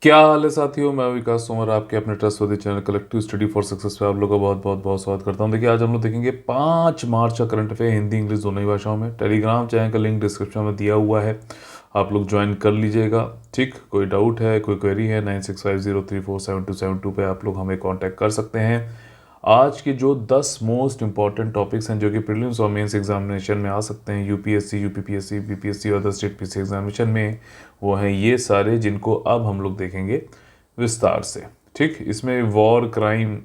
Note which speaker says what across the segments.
Speaker 1: क्या हाल है साथियों। मैं विकास तोमर आपके अपने trustworthy channel collective study for success पे आप लोगों का बहुत बहुत बहुत स्वागत करता हूं। देखिए आज हम लोग देखेंगे 5 मार्च का करंट अफेयर हिंदी इंग्लिश दोनों ही भाषाओं में। टेलीग्राम चैनल का लिंक डिस्क्रिप्शन में दिया हुआ है, आप लोग ज्वाइन कर लीजिएगा। ठीक, कोई डाउट है कोई क्वेरी है 9650347272 पे आप लोग हमें कॉन्टैक्ट कर सकते हैं। आज के जो 10 मोस्ट इंपॉर्टेंट टॉपिक्स हैं जो कि प्रीलिम्स और मेंस एग्जामिनेशन में आ सकते हैं, यूपीएससी यूपीपीएससी बीपीएससी और अदर स्टेट पीसी एग्जामिनेशन में, वो हैं ये सारे जिनको अब हम लोग देखेंगे विस्तार से। ठीक, इसमें वॉर क्राइम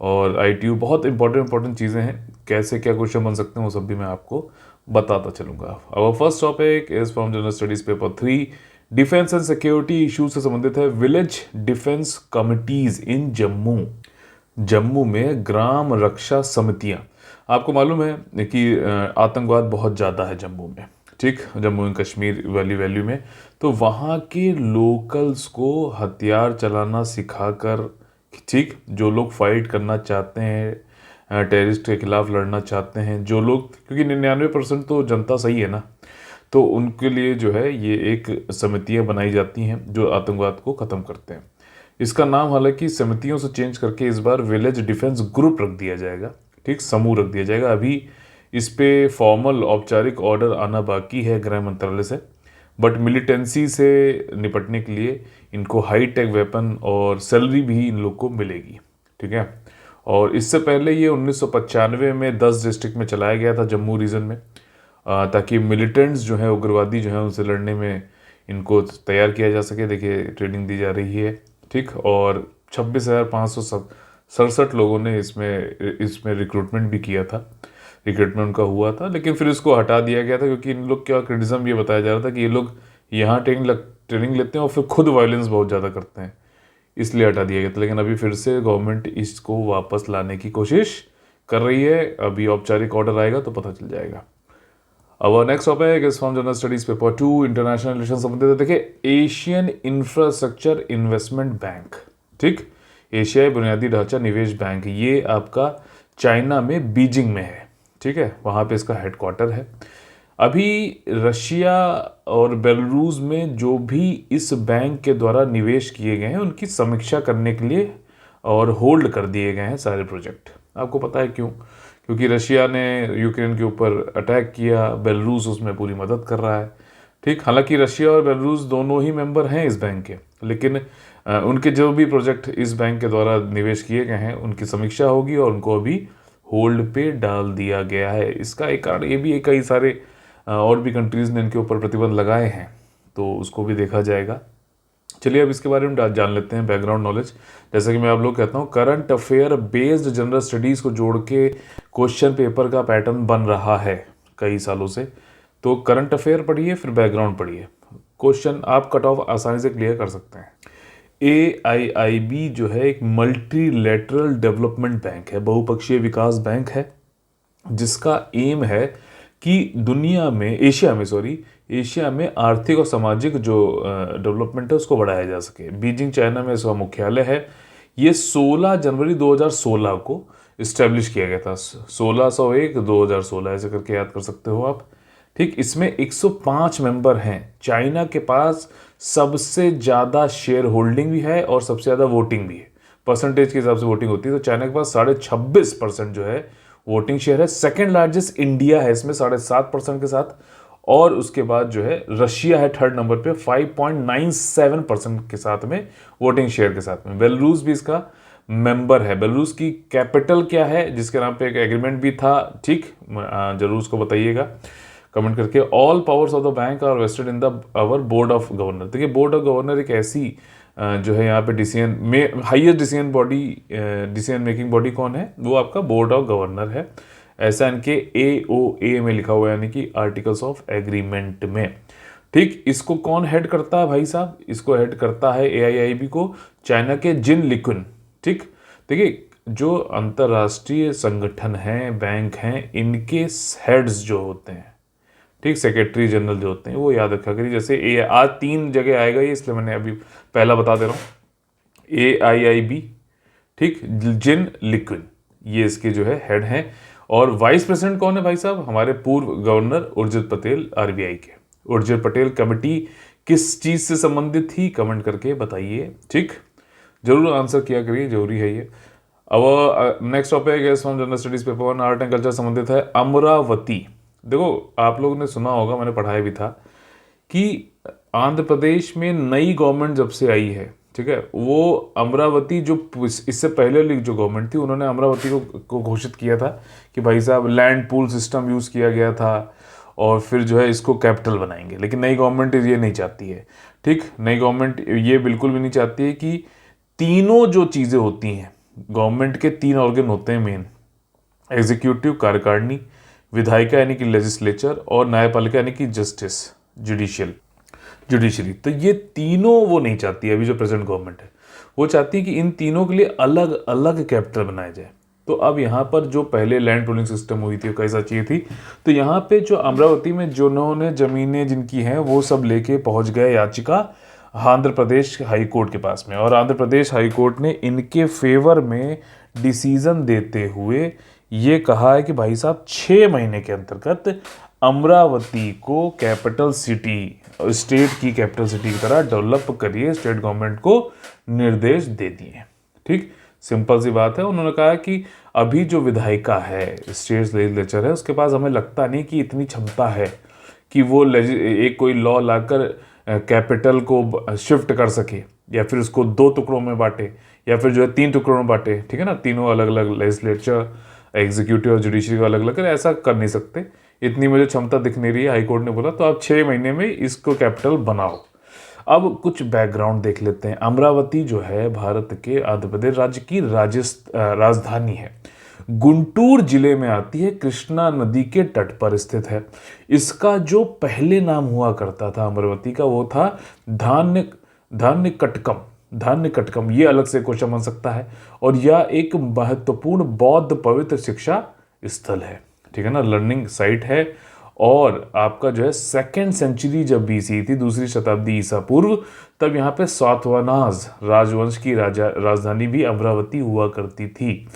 Speaker 1: और आईटीयू बहुत इंपॉर्टेंट चीज़ें हैं। कैसे क्या क्वेश्चन बन सकते हैं वो सब भी मैं आपको बताता चलूंगा। अब first topic is from general studies paper 3। Defence and security issues से संबंधित है। विलेज डिफेंस कमिटीज इन जम्मू। जम्मू में ग्राम रक्षा समितियां, आपको मालूम है कि आतंकवाद बहुत ज़्यादा है जम्मू में। ठीक, जम्मू एंड कश्मीर वैली में, तो वहाँ के लोकल्स को हथियार चलाना सिखाकर, ठीक, जो लोग फाइट करना चाहते हैं, टेररिस्ट के खिलाफ लड़ना चाहते हैं, जो लोग, क्योंकि 99% तो जनता सही है ना, तो उनके लिए जो है ये एक समितियां बनाई जाती हैं जो आतंकवाद को ख़त्म करते हैं। इसका नाम हालांकि समितियों से चेंज करके इस बार विलेज डिफेंस ग्रुप रख दिया जाएगा। ठीक, समूह रख दिया जाएगा। अभी इस पे फॉर्मल औपचारिक ऑर्डर आना बाकी है गृह मंत्रालय से, बट मिलिटेंसी से निपटने के लिए इनको हाई टेक वेपन और सैलरी भी इन लोग को मिलेगी। ठीक है, और इससे पहले ये 1995 में 10 डिस्ट्रिक्ट में चलाया गया था जम्मू रीजन में, ताकि मिलिटेंट्स जो है, उग्रवादी जो है, उनसे लड़ने में इनको तैयार किया जा सके। देखिए ट्रेनिंग दी जा रही है। ठीक, और 26,567 लोगों ने इसमें इसमें रिक्रूटमेंट भी किया था, रिक्रूटमेंट उनका हुआ था, लेकिन फिर इसको हटा दिया गया था क्योंकि इन लोग क्या क्रिटिज्म ये बताया जा रहा था कि ये लोग यहाँ ट्रेनिंग लेते हैं और फिर खुद वायलेंस बहुत ज़्यादा करते हैं, इसलिए हटा दिया गया था। लेकिन अभी फिर से गवर्नमेंट इसको वापस लाने की कोशिश कर रही है। अभी औपचारिक ऑर्डर आएगा तो पता चल जाएगा। अब next topic is from general studies paper 2, international relation संबंधित है। देखिए एशियन इंफ्रास्ट्रक्चर इन्वेस्टमेंट बैंक, ठीक, एशियाई बुनियादी ढांचा निवेश बैंक, ये आपका चाइना में बीजिंग में है। ठीक है, वहाँ पे इसका हेडक्वार्टर है। अभी रशिया और बेलारूस में जो भी इस बैंक के द्वारा निवेश किए गए हैं उनकी समीक्षा करने के लिए और होल्ड कर दिए गए हैं सारे प्रोजेक्ट। आपको पता है क्यों? क्योंकि रशिया ने यूक्रेन के ऊपर अटैक किया, बेलारूस उसमें पूरी मदद कर रहा है। ठीक, हालांकि रशिया और बेलारूस दोनों ही मेंबर हैं इस बैंक के, लेकिन उनके जो भी प्रोजेक्ट इस बैंक के द्वारा निवेश किए गए हैं उनकी समीक्षा होगी और उनको अभी होल्ड पे डाल दिया गया है। इसका एक कारण ये भी है, कई सारे और भी कंट्रीज़ ने इनके ऊपर प्रतिबंध लगाए हैं, तो उसको भी देखा जाएगा। चलिए अब इसके बारे में जान लेते हैं बैकग्राउंड नॉलेज। जैसा कि मैं आप लोग कहता हूँ, current affair based general studies को जोड़ के क्वेश्चन पेपर का पैटर्न बन रहा है कई सालों से। तो करंट अफेयर पढ़िए फिर बैकग्राउंड पढ़िए, क्वेश्चन आप कट ऑफ आसानी से क्लियर कर सकते हैं। AIIB जो है एक मल्टीलेटरल डेवलपमेंट बैंक है, बहुपक्षीय विकास बैंक है, जिसका एम है कि दुनिया में, एशिया में आर्थिक और सामाजिक जो डेवलपमेंट है उसको बढ़ाया जा सके। बीजिंग चाइना में इसका मुख्यालय है। ये 16 जनवरी 2016 को इस्टेब्लिश किया गया था। 1601 2016 ऐसे करके याद कर सकते हो आप। ठीक, इसमें 105 मेंबर हैं। चाइना के पास सबसे ज़्यादा शेयर होल्डिंग भी है और सबसे ज़्यादा वोटिंग भी है। परसेंटेज के हिसाब से वोटिंग होती है तो चाइना के पास 26.5% जो है वोटिंग शेयर है। सेकेंड लार्जेस्ट इंडिया है इसमें 7.5% के साथ, और उसके बाद जो है रशिया है थर्ड नंबर पे 5.97% के साथ में वोटिंग शेयर के साथ में। बेलारूस भी इसका मेंबर है। बेलारूस की कैपिटल क्या है, जिसके नाम पे एक एग्रीमेंट भी था। ठीक, जरूर उसको बताइएगा कमेंट करके। All powers of the bank are vested in the our board of governor. देखिए बोर्ड ऑफ गवर्नर एक ऐसी जो है यहाँ पे डिसीजन में हाईएस्ट डिसीजन मेकिंग बॉडी कौन है, वो आपका बोर्ड ऑफ गवर्नर है। ऐसा इनके AOA में लिखा हुआ है, यानी कि आर्टिकल्स ऑफ एग्रीमेंट में। ठीक, इसको कौन हेड करता है भाई साहब? इसको हेड करता है AIIB को चाइना के जिन लिक्विन। ठीक, देखिए जो अंतरराष्ट्रीय संगठन हैं, बैंक हैं, इनके हेड्स जो होते हैं, ठीक, सेक्रेटरी जनरल जो होते हैं, वो याद रखा करिए। जैसे आज 3 जगह आएगा ये, इसलिए मैंने अभी पहला बता दे रहा हूँ। AIIB, ठीक, जिन लिक्विन, ये इसके जो है हेड हैं। और वाइस प्रेसिडेंट कौन है भाई साहब? हमारे पूर्व गवर्नर उर्जित पटेल RBI के। उर्जित पटेल कमेटी किस चीज़ से संबंधित थी, कमेंट करके बताइए। ठीक, जरूर आंसर किया करिए, जरूरी है ये। अब नेक्स्ट टॉपिक है from general studies paper 1, art and culture संबंधित है अमरावती। देखो आप लोगों ने सुना होगा, मैंने पढ़ाया भी था कि आंध्र प्रदेश में नई गवर्नमेंट जब से आई है, ठीक है, वो अमरावती जो इससे पहले जो गवर्नमेंट थी उन्होंने अमरावती को घोषित किया था कि भाई साहब लैंड पूल सिस्टम यूज़ किया गया था और फिर जो है इसको कैपिटल बनाएंगे। लेकिन नई गवर्नमेंट ये नहीं चाहती है। ठीक, नई गवर्नमेंट ये बिल्कुल भी नहीं चाहती है कि तीनों जो चीज़ें होती हैं, गवर्नमेंट के 3 ऑर्गन होते हैं मेन, एग्जीक्यूटिव कार्यकारिणी, विधायिका यानी कि लेजिस्लेचर, और न्यायपालिका यानी कि जस्टिस जुडिशरी। तो ये तीनों वो नहीं चाहती है। अभी जो प्रेजेंट गवर्नमेंट है वो चाहती है कि इन तीनों के लिए अलग अलग कैपिटल बनाए जाए। तो अब यहाँ पर जो पहले लैंड पूलिंग सिस्टम हुई थी वो कैसा चाहिए थी, तो यहाँ पे जो अमरावती में जिन्होंने ज़मीनें जिनकी हैं वो सब लेके पहुँच गए याचिका आंध्र प्रदेश हाई कोर्ट के पास में, और आंध्र प्रदेश हाई कोर्ट ने इनके फेवर में डिसीजन देते हुए ये कहा है कि भाई साहब 6 महीने के अंतर्गत अमरावती को कैपिटल सिटी, स्टेट की कैपिटल सिटी की तरह डेवलप करिए, स्टेट गवर्नमेंट को निर्देश दे दिए। ठीक, सिंपल सी बात है। उन्होंने कहा कि अभी जो विधायिका है, स्टेट लेजिस्लेचर है, उसके पास हमें लगता नहीं कि इतनी क्षमता है कि वो एक कोई लॉ लाकर कैपिटल को शिफ्ट कर सके, या फिर उसको 2 टुकड़ों में बांटे, या फिर जो है 3 टुकड़ों में बांटे। ठीक है ना, तीनों अलग अलग लेजिस्लेचर, एग्जीक्यूटिव और जुडिशरी को अलग अलग कर, ऐसा कर नहीं सकते। इतनी मुझे क्षमता दिख नहीं रही है, हाईकोर्ट ने बोला। तो आप 6 महीने में इसको कैपिटल बनाओ। अब कुछ बैकग्राउंड देख लेते हैं। अमरावती जो है भारत के आंध्र प्रदेश राज्य की राजधानी है। गुंटूर जिले में आती है, कृष्णा नदी के तट पर स्थित है। इसका जो पहले नाम हुआ करता था अमरावती का, वो था धान्य कटकम। ये अलग से क्वेश्चन बन सकता है। और यह एक महत्वपूर्ण बौद्ध पवित्र शिक्षा स्थल है। ठीक है ना, लर्निंग साइट है। और आपका जो है 2nd सेंचुरी जब बीसी थी, 2री शताब्दी ईसा पूर्व, तब यहाँ पे सातवाहनाज राजवंश की राजधानी भी अमरावती हुआ करती थी।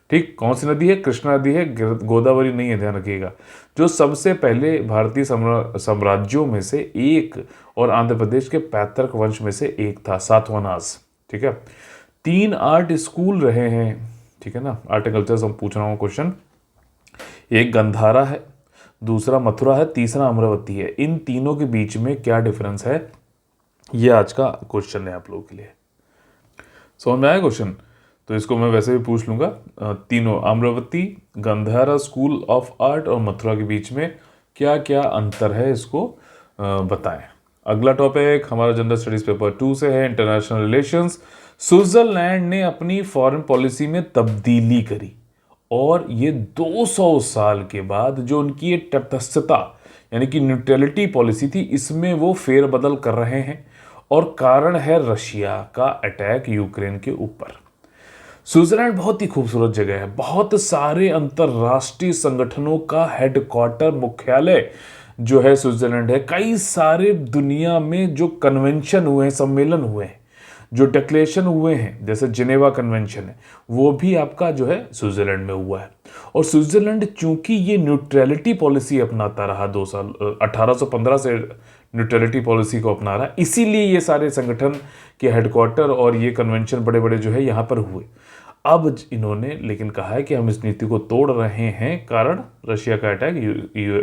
Speaker 1: ठीक, कौन सी नदी है? कृष्णा नदी है, गोदावरी नहीं है, ध्यान रखिएगा। जो सबसे पहले भारतीय साम्राज्यों में से एक और आंध्र प्रदेश के पैतृक वंश में से एक था, सातवाहनाज। ठीक है, 3 आर्ट स्कूल रहे हैं। ठीक है ना, आर्ट एंड कल्चर से हम पूछ रहा हूँ क्वेश्चन। एक गंधारा है, दूसरा मथुरा है, तीसरा अमरावती है। इन तीनों के बीच में क्या डिफरेंस है, ये आज का क्वेश्चन है आप लोगों के लिए। समझ में आया क्वेश्चन? तो इसको मैं वैसे भी पूछ लूंगा। तीनों, Amravati, Gandhara school of art और मथुरा के बीच में क्या क्या अंतर है, इसको बताएं। अगला टॉपिक हमारा जनरल स्टडीज पेपर 2 से है, इंटरनेशनल रिलेशंस। स्विट्जरलैंड ने अपनी फॉरेन पॉलिसी में तब्दीली करी, और ये 200 साल के बाद जो उनकी ये तटस्थता यानी कि न्यूट्रलिटी पॉलिसी थी, इसमें वो फेरबदल कर रहे हैं। और कारण है रशिया का अटैक यूक्रेन के ऊपर। स्विट्जरलैंड बहुत ही खूबसूरत जगह है। बहुत सारे अंतरराष्ट्रीय संगठनों का हेडक्वार्टर, मुख्यालय जो है स्विट्जरलैंड है। कई सारे दुनिया में जो कन्वेंशन हुए हैं, सम्मेलन हुए हैं, जो डिक्लेरेशन हुए हैं, जैसे जिनेवा कन्वेंशन है, वो भी आपका जो है स्विट्जरलैंड में हुआ है। और स्विट्जरलैंड चूंकि ये न्यूट्रलिटी पॉलिसी अपनाता रहा 2 साल, 1815 से न्यूट्रलिटी पॉलिसी को अपना रहा, इसीलिए ये सारे संगठन के हेडक्वार्टर और ये कन्वेंशन बड़े बड़े जो है यहाँ पर हुए। अब इन्होंने लेकिन कहा है कि हम इस नीति को तोड़ रहे हैं, कारण रशिया का अटैक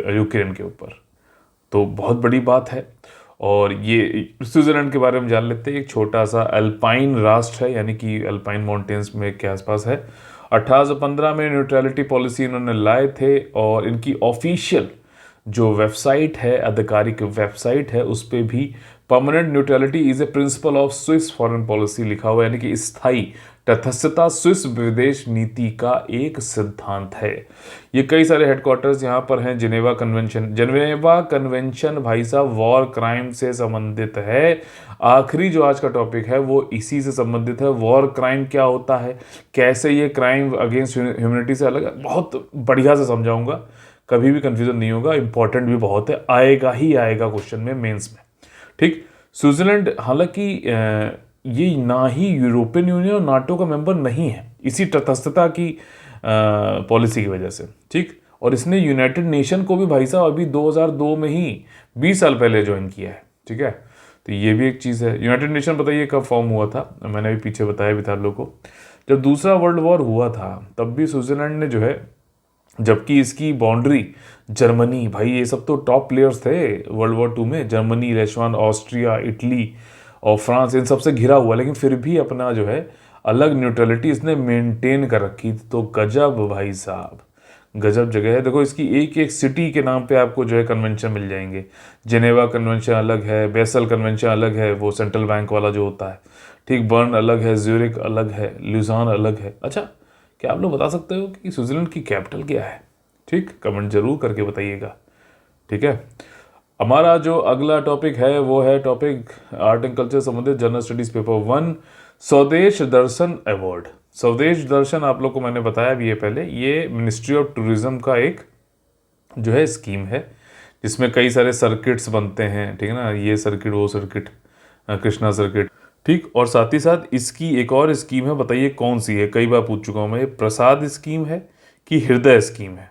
Speaker 1: यूक्रेन के ऊपर। तो बहुत बड़ी बात है। और ये स्विट्जरलैंड के बारे में जान लेते हैं। एक छोटा सा अल्पाइन राष्ट्र है, यानी कि अल्पाइन माउंटेन्स में के आसपास है। 1815 में न्यूट्रलिटी पॉलिसी इन्होंने लाए थे, और इनकी ऑफिशियल जो वेबसाइट है, आधिकारिक वेबसाइट है, उस पर भी permanent neutrality is a principle of Swiss foreign policy लिखा हुआ है, यानी कि स्थायी तटस्थता स्विस विदेश नीति का एक सिद्धांत है। ये कई सारे हेडक्वार्टर्स यहाँ पर हैं। जिनेवा कन्वेंशन भाई साहब वॉर क्राइम से संबंधित है। आखिरी जो आज का टॉपिक है वो इसी से संबंधित है। वॉर क्राइम क्या होता है, कैसे ये क्राइम अगेंस्ट ह्यूमैनिटी से अलग है, बहुत बढ़िया से समझाऊंगा, कभी भी कंफ्यूजन नहीं होगा। इंपॉर्टेंट भी बहुत है, आएगा ही आएगा क्वेश्चन में, मेंस में। ठीक, स्विट्जरलैंड हालांकि ये ना ही यूरोपियन यूनियन और नाटो का मेंबर नहीं है, इसी तटस्थता की पॉलिसी की वजह से। ठीक, और इसने यूनाइटेड नेशन को भी भाई साहब अभी 2002 में ही 20 साल पहले ज्वाइन किया है। ठीक है, तो ये भी एक चीज़ है। यूनाइटेड नेशन बताइए कब फॉर्म हुआ था, मैंने अभी पीछे बताया भी था आप लोग को, जब दूसरा वर्ल्ड वॉर हुआ था तब भी स्विट्जरलैंड ने जो है, जबकि इसकी बाउंड्री जर्मनी, भाई ये सब तो टॉप प्लेयर्स थे वर्ल्ड वॉर टू में, जर्मनी, रशिया, ऑस्ट्रिया, इटली और फ्रांस, इन सबसे घिरा हुआ, लेकिन फिर भी अपना जो है अलग न्यूट्रलिटी इसने मेंटेन कर रखी थी। तो गजब भाई साहब, गजब जगह है। देखो इसकी एक एक सिटी के नाम पे आपको जो है कन्वेंशन मिल जाएंगे। जेनेवा कन्वेंशन अलग है, बेसल कन्वेंशन अलग है, वो सेंट्रल बैंक वाला जो होता है, ठीक, बर्न अलग है, ज्यूरिक अलग है, लुजान अलग है। अच्छा, क्या आप लोग बता सकते हो कि स्विट्जरलैंड की कैपिटल क्या है? ठीक, कमेंट जरूर करके बताइएगा। ठीक है, हमारा जो अगला टॉपिक है वो है टॉपिक आर्ट एंड कल्चर संबंधित जनरल स्टडीज पेपर 1, स्वदेश दर्शन अवार्ड। स्वदेश दर्शन आप लोग को मैंने बताया भी है पहले, ये मिनिस्ट्री ऑफ टूरिज्म का एक जो है स्कीम है, जिसमें कई सारे सर्किट्स बनते हैं, ठीक है ना, ये सर्किट वो सर्किट, कृष्णा सर्किट, ठीक। और साथ ही साथ इसकी एक और स्कीम है, बताइए कौन सी है, कई बार पूछ चुका हूँ मैं, ये प्रसाद स्कीम है कि हृदय स्कीम है,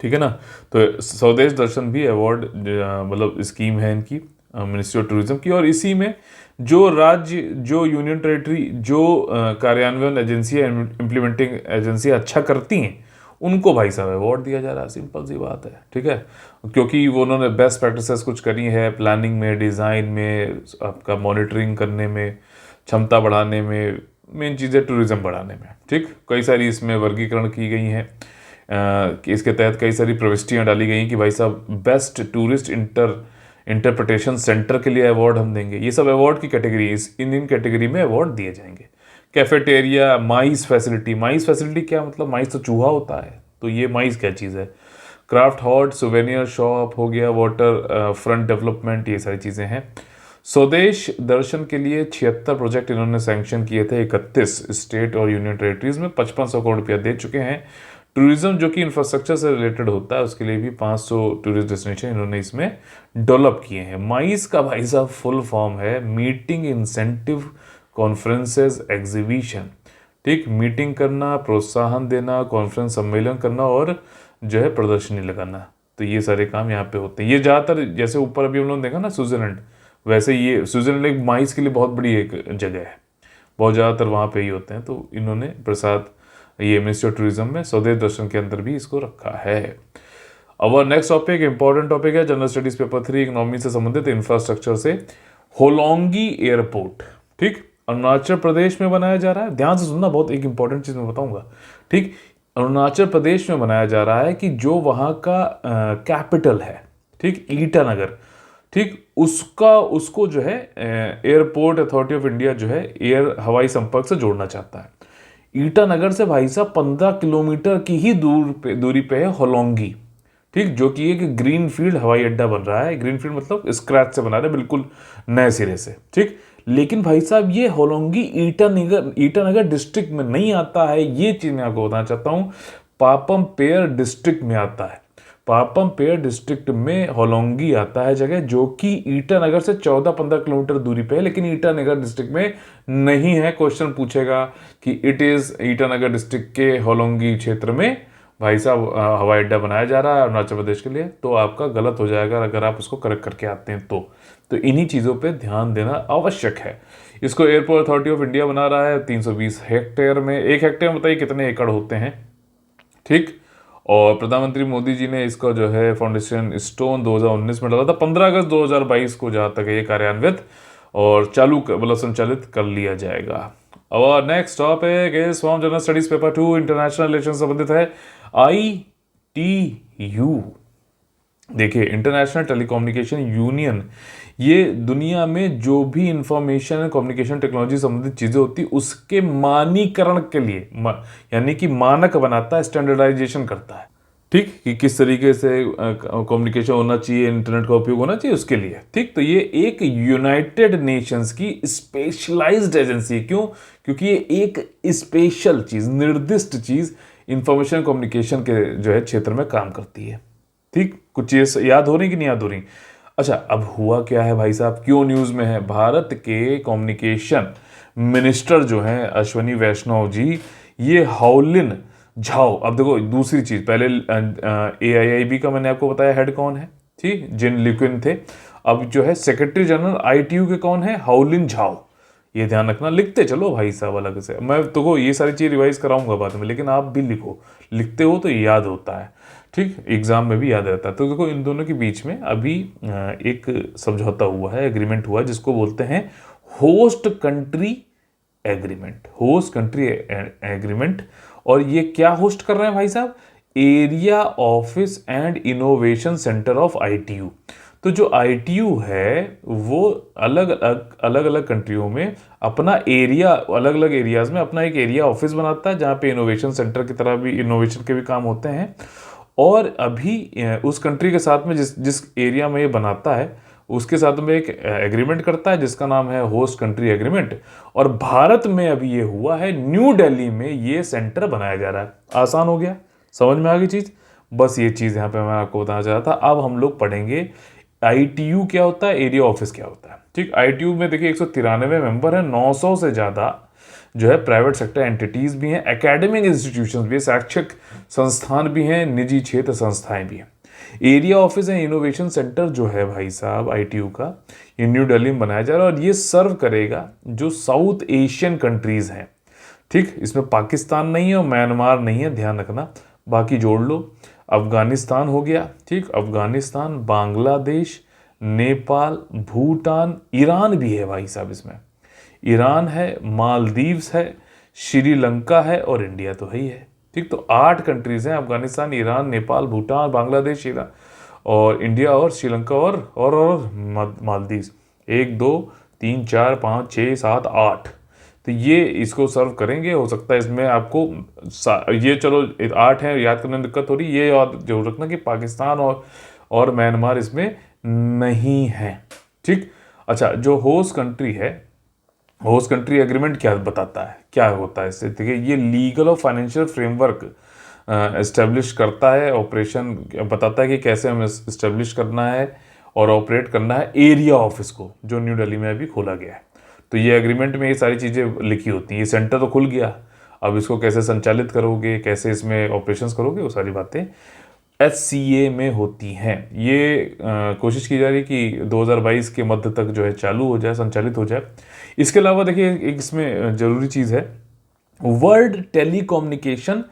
Speaker 1: ठीक है ना। तो स्वदेश दर्शन भी अवार्ड मतलब स्कीम है इनकी, मिनिस्ट्री ऑफ टूरिज्म की, और इसी में जो राज्य, जो यूनियन टेरिटरी, जो कार्यान्वयन एजेंसियाँ, इम्प्लीमेंटिंग एजेंसियाँ अच्छा करती हैं, उनको भाई साहब अवार्ड दिया जा रहा है। सिंपल सी बात है, ठीक है, क्योंकि वो उन्होंने बेस्ट प्रैक्टिसेस कुछ करी है प्लानिंग में, डिज़ाइन में, आपका मॉनिटरिंग करने में, क्षमता बढ़ाने में, मेन चीज़ें टूरिज्म बढ़ाने में, ठीक। कई सारी इसमें वर्गीकरण की गई हैं कि इसके तहत कई सारी प्रविष्टियाँ डाली गई कि भाई साहब बेस्ट टूरिस्ट इंटरप्रिटेशन सेंटर के लिए अवार्ड हम देंगे। ये सब अवार्ड की कैटेगरी, इस इन कैटेगरी में अवार्ड दिए जाएंगे। कैफेटेरिया, माइस फैसिलिटी, माइस फैसिलिटी क्या मतलब, माइस तो चूहा होता है, तो ये माइस क्या चीज़ है। क्राफ्ट हॉट, सुवेनियर शॉप हो गया, वाटर फ्रंट डेवलपमेंट, ये सारी चीज़ें हैं। स्वदेश दर्शन के लिए 76 प्रोजेक्ट इन्होंने सैंक्शन किए थे 31 स्टेट और यूनियन टेरिटरीज में, 5500 करोड़ रुपया दे चुके हैं। टूरिज्म जो कि इंफ्रास्ट्रक्चर से रिलेटेड होता है, उसके लिए भी 500 टूरिस्ट डेस्टिनेशन इन्होंने इसमें डेवलप किए हैं। माइस का भाई साहब फुल फॉर्म है मीटिंग इंसेंटिव कॉन्फ्रेंसेस एग्जीबिशन, ठीक, मीटिंग करना, प्रोत्साहन देना, कॉन्फ्रेंस सम्मेलन करना और जो है प्रदर्शनी लगाना। तो ये सारे काम यहाँ पे होते हैं। ये ज़्यादातर जैसे ऊपर अभी हम लोगों ने देखा ना स्विट्जरलैंड, वैसे ये स्विट्जरलैंड एक माइस के लिए बहुत बड़ी एक जगह है, बहुत ज़्यादातर वहाँ पे ही होते हैं। तो इन्होंने प्रसाद, ये मिनिस्ट्री ऑफ टूरिज्म में स्वदेश दर्शन के अंदर भी इसको रखा है। अब नेक्स्ट टॉपिक इंपॉर्टेंट टॉपिक है जनरल स्टडीज पेपर 3, इकोनॉमी से संबंधित, इंफ्रास्ट्रक्चर से। होलोंगी एयरपोर्ट, ठीक, अरुणाचल प्रदेश में बनाया जा रहा है। ध्यान से सुनना, बहुत एक इंपॉर्टेंट चीज मैं बताऊंगा, ठीक। अरुणाचल प्रदेश में बनाया जा रहा है कि जो वहाँ का कैपिटल है, ठीक, ईटानगर, ठीक, उसको जो है एयरपोर्ट अथॉरिटी ऑफ इंडिया जो है एयर हवाई संपर्क से जोड़ना चाहता है। ईटानगर से भाई साहब 15 किलोमीटर की ही दूरी पे है होलोंगी, ठीक, जो कि एक ग्रीन फील्ड हवाई अड्डा बन रहा है। ग्रीन फील्ड मतलब स्क्रैच से बना रहे हैं, बिल्कुल नए सिरे से, ठीक। लेकिन भाई साहब ये होलोंगी ईटानगर डिस्ट्रिक्ट में नहीं आता है, ये चीज मैं आपको बताना चाहता हूँ, पापम पेयर डिस्ट्रिक्ट में आता है। पापम पेयर डिस्ट्रिक्ट में होलोंगी आता है जगह, जो कि ईटानगर से 14-15 किलोमीटर दूरी पे है, लेकिन ईटानगर डिस्ट्रिक्ट में नहीं है। क्वेश्चन पूछेगा कि इट इज ईटानगर डिस्ट्रिक्ट के होलोंगी क्षेत्र में भाई साहब हवाई अड्डा बनाया जा रहा है अरुणाचल प्रदेश के लिए, तो आपका गलत हो जाएगा अगर आप उसको करेक्ट करके आते हैं तो इन्हीं चीज़ों पे ध्यान देना आवश्यक है। इसको एयरपोर्ट अथॉरिटी ऑफ इंडिया बना रहा है 320 हेक्टेयर में। 1 हेक्टेयर में बताइए कितने एकड़ होते हैं, ठीक। और प्रधानमंत्री मोदी जी ने इसका जो है फाउंडेशन स्टोन 2019 में डाला था, 15 अगस्त 2022 को जहाँ तक ये कार्यान्वित और चालू मतलब संचालित कर लिया जाएगा। और next topic is from general studies paper 2, international relation संबंधित है, ITU। देखिए, इंटरनेशनल टेलीकम्युनिकेशन यूनियन, ये दुनिया में जो भी इंफॉर्मेशन एंड कम्युनिकेशन टेक्नोलॉजी संबंधित चीजें होती उसके मानीकरण के लिए यानी कि मानक बनाता है, स्टैंडर्डाइजेशन करता है, ठीक, कि किस तरीके से कम्युनिकेशन होना चाहिए, इंटरनेट का उपयोग होना चाहिए उसके लिए, ठीक। तो ये एक यूनाइटेड नेशंस की स्पेशलाइज्ड एजेंसी है। क्यों? क्योंकि ये एक स्पेशल चीज, निर्दिष्ट चीज इंफॉर्मेशन कम्युनिकेशन के जो है क्षेत्र में काम करती है, ठीक। कुछ चीज याद हो रही कि नहीं याद हो रही? अच्छा, अब हुआ क्या है भाई साहब, क्यों न्यूज में है? भारत के कम्युनिकेशन मिनिस्टर जो हैं अश्वनी वैष्णव जी, ये हाओलिन झाओ, अब देखो दूसरी चीज, पहले AIIB का मैंने आपको बताया हेड कौन है, ठीक, जिन लिक्विन थे। अब जो है सेक्रेटरी जनरल आईटीयू के कौन है, हाओलिन झाओ। ये ध्यान रखना, लिखते चलो भाई साहब अलग से, मैं तुमको ये सारी चीज़ रिवाइज कराऊंगा बाद में, लेकिन आप भी लिखो, लिखते हो तो याद होता है, ठीक, एग्जाम में भी याद रहता है। तो देखो इन दोनों के बीच में अभी एक समझौता हुआ है, एग्रीमेंट हुआ है, जिसको बोलते हैं host country agreement, host country agreement. और ये क्या होस्ट कर रहे हैं भाई साहब, area office and innovation centre of ITU. तो जो आईटीयू है वो अलग अलग कंट्रियों में अपना एरिया, अलग अलग एरियाज में अपना एक एरिया ऑफिस बनाता है, जहाँ पे इनोवेशन सेंटर की तरह भी इनोवेशन के भी काम होते हैं। और अभी उस कंट्री के साथ में जिस जिस एरिया में ये बनाता है उसके साथ में एक एग्रीमेंट करता है जिसका नाम है होस्ट कंट्री एग्रीमेंट। और भारत में अभी ये हुआ है, न्यू दिल्ली में ये सेंटर बनाया जा रहा है। आसान हो गया, समझ में आ गई चीज़। बस ये चीज़ यहाँ पे मैं आपको बताना चाह रहा था। अब हम लोग पढ़ेंगे आईटीयू क्या होता है, एरिया ऑफिस क्या होता है। ठीक, आईटीयू में देखिए 193 मेंबर है, 900 से ज़्यादा जो है प्राइवेट सेक्टर एंटिटीज़ भी हैं, एकेडमिक इंस्टीट्यूशंस भी हैं, शैक्षिक संस्थान भी हैं, निजी क्षेत्र संस्थाएं भी हैं। Area office and innovation centre जो है भाई साहब आईटीयू का, ये न्यू दिल्ली में बनाया जा रहा है और ये सर्व करेगा जो साउथ एशियन कंट्रीज़ हैं। ठीक, इसमें पाकिस्तान नहीं है और म्यांमार नहीं है, ध्यान रखना, बाकी जोड़ लो। अफगानिस्तान हो गया, ठीक, अफगानिस्तान, बांग्लादेश, नेपाल, भूटान, ईरान भी है भाई साहब इसमें, ईरान है, मालदीव्स है, श्रीलंका है और इंडिया तो है ही है। ठीक, तो 8 कंट्रीज हैं, अफगानिस्तान, ईरान, नेपाल, भूटान, बांग्लादेश, ईरान और इंडिया और श्रीलंका और मालदीव्स। 1 2 3 4 5 6 7 8, तो ये इसको सर्व करेंगे। हो सकता है इसमें आपको ये चलो 8 है, याद करने में दिक्कत हो रही है, ये याद जरूर रखना कि पाकिस्तान और म्यांमार इसमें नहीं है। ठीक, अच्छा, जो होस्ट कंट्री है, होस्ट कंट्री एग्रीमेंट क्या बताता है, क्या होता है इससे, देखिए ये लीगल और फाइनेंशियल फ्रेमवर्क एस्टेब्लिश करता है, ऑपरेशन बताता है कि कैसे हमें इस्टेब्लिश करना है और ऑपरेट करना है एरिया ऑफिस को, जो न्यू दिल्ली में अभी खोला गया है। तो ये एग्रीमेंट में ये सारी चीज़ें लिखी होती हैं। ये सेंटर तो खुल गया, अब इसको कैसे संचालित करोगे, कैसे इसमें ऑपरेशंस करोगे, वो सारी बातें एचसीए में होती हैं। ये कोशिश की जा रही है कि 2022 के मध्य तक जो है चालू हो जाए, संचालित हो जाए। इसके अलावा देखिए एक इसमें ज़रूरी चीज़ है, वर्ल्ड टेलीकम्युनिकेशन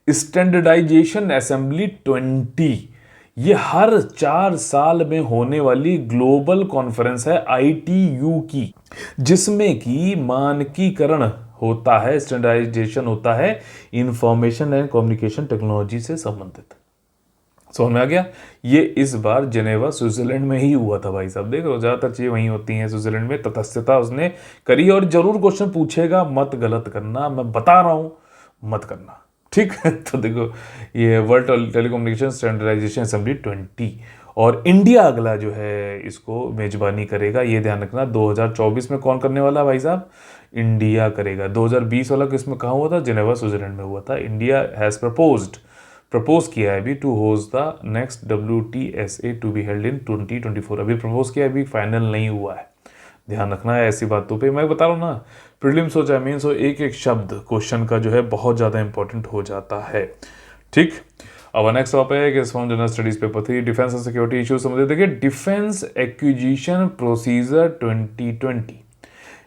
Speaker 1: स्टैंडर्डाइजेशन असेंबली 20, ये हर 4 साल में होने वाली ग्लोबल कॉन्फ्रेंस है आईटीयू की, जिसमें कि मानकीकरण होता है, स्टैंडर्डाइजेशन होता है इंफॉर्मेशन एंड कम्युनिकेशन टेक्नोलॉजी से संबंधित। समझ में आ गया। ये इस बार जेनेवा स्विट्जरलैंड में ही हुआ था भाई साहब, देखो ज़्यादातर चीज़ें वहीं होती हैं स्विट्जरलैंड में, तटस्थता उसने करी। और जरूर क्वेश्चन पूछेगा, मत गलत करना, मैं बता रहा हूँ, मत करना, ठीक है। तो देखो ये वर्ल्ड टेलीकम्युनिकेशन स्टैंडर्डाइजेशन असेंबली 20, और इंडिया अगला जो है इसको मेजबानी करेगा, ये ध्यान रखना। 2024 में कौन करने वाला भाई साहब, इंडिया करेगा। 2020 वाला किसमें कहाँ हुआ था, जेनेवा स्विट्जरलैंड में हुआ था। इंडिया हैज़ प्रपोज किया है अभी to host the next WTSA to be held in 2024। अभी प्रपोज किया है, अभी फाइनल नहीं हुआ है, ध्यान रखना है ऐसी बातों पे। मैं बता रहा हूँ ना, प्रीलिम्स हो चाहे मेंस हो, एक एक शब्द क्वेश्चन का जो है बहुत ज़्यादा इंपॉर्टेंट हो जाता है। ठीक, अब नेक्स्ट टॉपिक है general studies paper 3, defence and security issues समझे। देखिए डिफेंस एक्विजिशन प्रोसीजर 2020।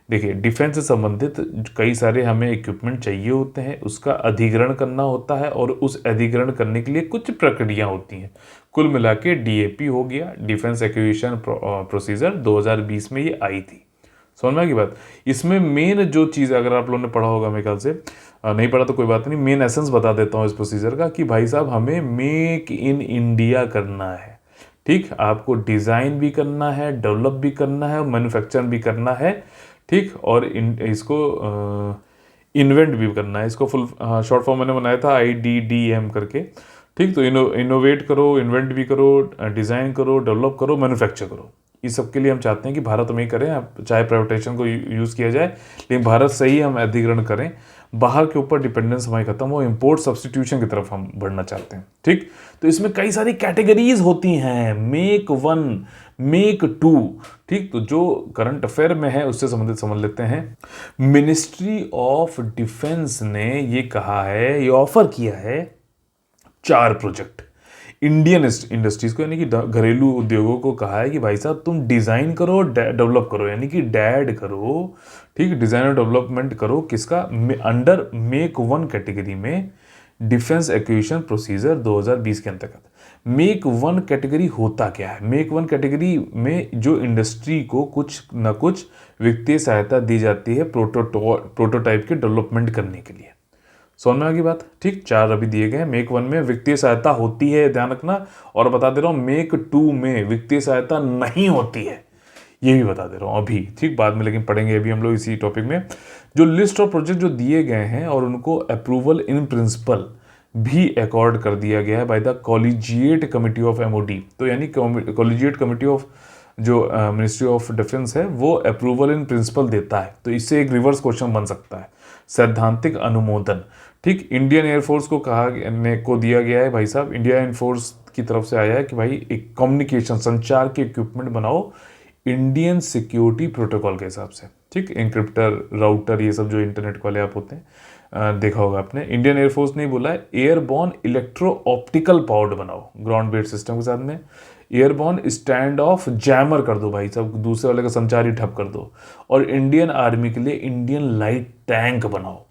Speaker 1: देखिए डिफेंस से संबंधित कई सारे हमें इक्विपमेंट चाहिए होते हैं, उसका अधिग्रहण करना होता है और उस अधिग्रहण करने के लिए कुछ प्रक्रिया होती हैं। कुल मिला के DAP हो गया, डिफेंस एक्विजिशन प्रोसीजर 2020 में ये आई थी। समझ में आ गई बात। इसमें मेन जो चीज़, अगर आप लोगों ने पढ़ा होगा मेरे ख्याल से, नहीं पढ़ा तो कोई बात नहीं, मेन एसेंस बता देता हूँ इस प्रोसीजर का, कि भाई साहब हमें मेक इन इंडिया करना है। ठीक, आपको डिज़ाइन भी करना है, डेवलप भी करना है, मैन्युफैक्चर भी करना है। ठीक, और इसको इन्वेंट भी करना है। इसको फुल शॉर्ट फॉर्म मैंने बनाया था IDDM करके। ठीक, तो इनोवेट करो, इन्वेंट भी करो, डिज़ाइन करो, डेवलप करो, मैन्युफैक्चर करो। इस सब के लिए हम चाहते हैं कि भारत में ही करें, चाहे प्राइवेटाइजेशन को यूज़ किया जाए, लेकिन भारत से ही हम अधिग्रहण करें, बाहर के ऊपर डिपेंडेंस हमारी खत्म हो, इंपोर्ट सब्सटीट्यूशन की तरफ हम बढ़ना चाहते हैं। ठीक, तो इसमें कई सारी कैटेगरीज होती हैं, मेक 1, मेक 2। ठीक, तो जो करंट अफेयर में है उससे संबंधित समझ लेते हैं। मिनिस्ट्री ऑफ डिफेंस ने ये कहा है, ये ऑफर किया है 4 प्रोजेक्ट। इंडियन इंडस्ट्रीज को यानी कि घरेलू उद्योगों को कहा है कि भाई साहब तुम डिज़ाइन करो, डेवलप करो, यानी कि डैड करो, ठीक, डिज़ाइन और डेवलपमेंट करो किसका, अंडर मेक वन कैटेगरी में डिफेंस एक्विजिशन प्रोसीजर 2020 के अंतर्गत। मेक वन कैटेगरी होता क्या है? मेक वन कैटेगरी में जो इंडस्ट्री को कुछ न कुछ वित्तीय सहायता दी जाती है प्रोटोटाइप के डेवलपमेंट करने के लिए। समझ में आ गई बात? ठीक, 4 अभी दिए गए हैं। मेक वन में वित्तीय सहायता होती है, ध्यान रखना, और बता दे रहा हूं मेक टू में वित्तीय सहायता नहीं होती है, ये भी बता दे रहा हूं अभी, ठीक, बाद में लेकिन पढ़ेंगे अभी हम लोग इसी टॉपिक में। जो लिस्ट ऑफ प्रोजेक्ट जो दिए गए हैं और उनको अप्रूवल इन प्रिंसिपल भी अकॉर्ड कर दिया गया है by the collegiate committee of MoD. तो यानी कॉलेजिएट कमिटी ऑफ जो मिनिस्ट्री ऑफ डिफेंस है वो अप्रूवल इन प्रिंसिपल देता है। तो इससे एक रिवर्स क्वेश्चन बन सकता है, सैद्धांतिक अनुमोदन। ठीक, इंडियन एयरफोर्स को को दिया गया है भाई साहब, इंडिया एयरफोर्स की तरफ से आया है कि भाई एक कम्युनिकेशन संचार के इक्विपमेंट बनाओ इंडियन सिक्योरिटी प्रोटोकॉल के हिसाब से। ठीक, एनक्रिप्टर, राउटर, ये सब जो इंटरनेट वाले आप होते हैं, देखा होगा आपने। इंडियन एयरफोर्स ने बोला है एयरबॉर्न इलेक्ट्रो ऑप्टिकल पावर्ड बनाओ ग्राउंड बेस्ड सिस्टम के साथ में। एयरबॉर्न स्टैंड ऑफ जैमर कर दो भाई साहब, दूसरे वाले का संचार ही ठप कर दो। और इंडियन आर्मी के लिए इंडियन लाइट टैंक बनाओ।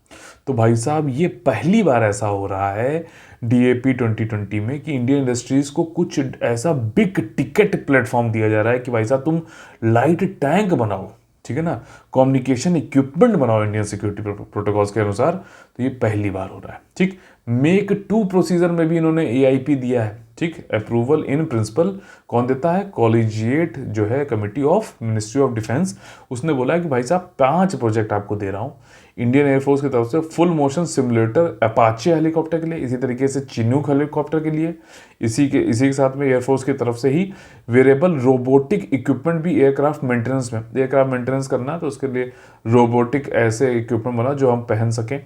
Speaker 1: तो भाई साहब ये पहली बार ऐसा हो रहा है DAP 2020 में कि इंडियन इंडस्ट्रीज को कुछ ऐसा बिग टिकट प्लेटफॉर्म दिया जा रहा है कि भाई साहब तुम लाइट टैंक बनाओ, ठीक है ना, कम्युनिकेशन इक्विपमेंट बनाओ इंडियन सिक्योरिटी प्रोटोकॉल्स के अनुसार। तो ये पहली बार हो रहा है। ठीक, मेक टू प्रोसीजर में भी इन्होंने AIP दिया है। ठीक, अप्रूवल इन प्रिंसिपल कौन देता है? कॉलेजिएट जो है committee of ministry of defence. उसने बोला है कि भाई साहब 5 प्रोजेक्ट आपको दे रहा हूँ इंडियन एयरफोर्स की तरफ से। Full motion simulator Apache helicopter के लिए, इसी तरीके से चिनूक हेलीकॉप्टर के लिए, इसी के साथ में एयरफोर्स की तरफ से ही वेरिएबल रोबोटिक इक्विपमेंट भी एयरक्राफ्ट मेंटेनेंस में, एयरक्राफ्ट मेंटेनेंस करना है तो उसके लिए रोबोटिक ऐसे इक्विपमेंट बना जो हम पहन सकें।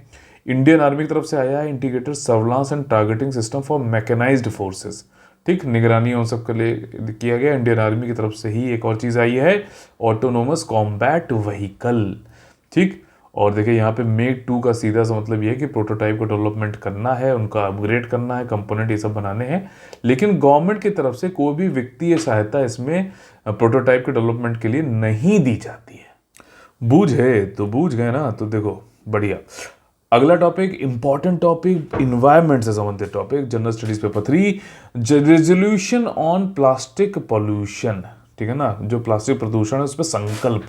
Speaker 1: इंडियन आर्मी की तरफ से आया है integrated surveillance and targeting system for mechanised forces. ठीक, निगरानी उन सब के लिए किया गया। इंडियन आर्मी की तरफ से ही एक और चीज़ आई है, ऑटोनोमस कॉम्बैट व्हीकल। ठीक, और देखिए यहाँ पे मेक टू का सीधा सा मतलब ये है कि प्रोटोटाइप को डेवलपमेंट करना है, उनका अपग्रेड करना है, कंपोनेंट ये सब बनाने हैं, लेकिन गवर्नमेंट की तरफ से कोई भी वित्तीय सहायता इसमें प्रोटोटाइप के डेवलपमेंट के लिए नहीं दी जाती है। बूझ है तो बूझ गए ना, तो देखो बढ़िया। अगला टॉपिक, इंपॉर्टेंट टॉपिक, इन्वायरमेंट से संबंधित topic, general studies paper 3, resolution on plastic pollution. ठीक है ना, जो प्लास्टिक प्रदूषण है उस पर संकल्प